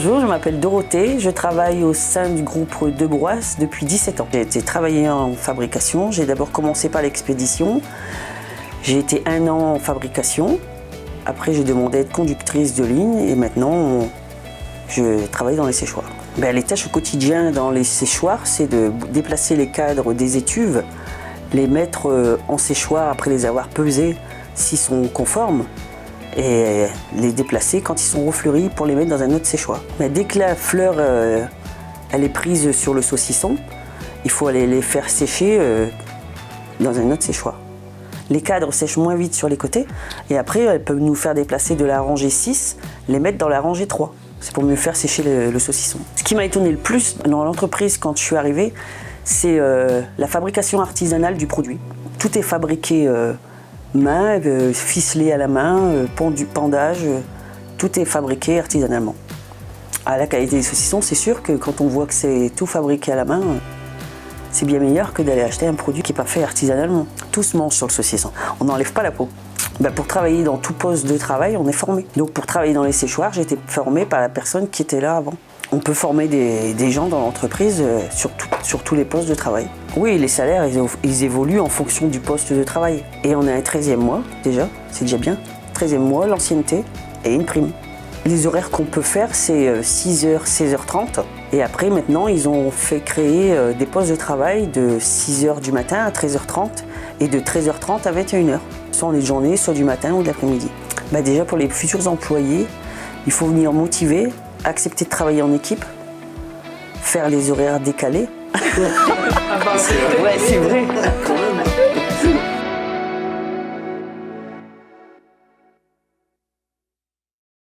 Bonjour, je m'appelle Dorothée, je travaille au sein du groupe de Broisse depuis 17 ans. J'ai été travailler en fabrication, j'ai d'abord commencé par l'expédition, j'ai été 1 an en fabrication, après j'ai demandé à être conductrice de ligne et maintenant je travaille dans les séchoirs. Les tâches au quotidien dans les séchoirs, c'est de déplacer les cadres des étuves, les mettre en séchoir après les avoir pesés s'ils sont conformes, et les déplacer quand ils sont refleuris pour les mettre dans un autre séchoir. Mais dès que la fleur elle est prise sur le saucisson, il faut aller les faire sécher dans un autre séchoir. Les cadres sèchent moins vite sur les côtés et après elles peuvent nous faire déplacer de la rangée 6, les mettre dans la rangée 3. C'est pour mieux faire sécher le saucisson. Ce qui m'a étonné le plus dans l'entreprise quand je suis arrivée, c'est la fabrication artisanale du produit. Tout est fabriqué main, ficelé à la main, pendage, tout est fabriqué artisanalement. À la qualité des saucissons, c'est sûr que quand on voit que c'est tout fabriqué à la main, c'est bien meilleur que d'aller acheter un produit qui n'est pas fait artisanalement. Tout se mange sur le saucisson, on n'enlève pas la peau. Pour travailler dans tout poste de travail, on est formé. Donc pour travailler dans les séchoirs, j'ai été formée par la personne qui était là avant. On peut former des gens dans l'entreprise sur tous les postes de travail. Oui, les salaires, ils évoluent en fonction du poste de travail. Et on a un 13e mois, déjà, c'est déjà bien. 13e mois, l'ancienneté et une prime. Les horaires qu'on peut faire, c'est 6h, 16h30. Et après, maintenant, ils ont fait créer des postes de travail de 6h du matin à 13h30 et de 13h30 à 21h. Soit les journées, soit du matin ou de l'après-midi. Déjà, pour les futurs employés, il faut venir motiver, accepter de travailler en équipe, faire les horaires décalés. Ouais, c'est vrai.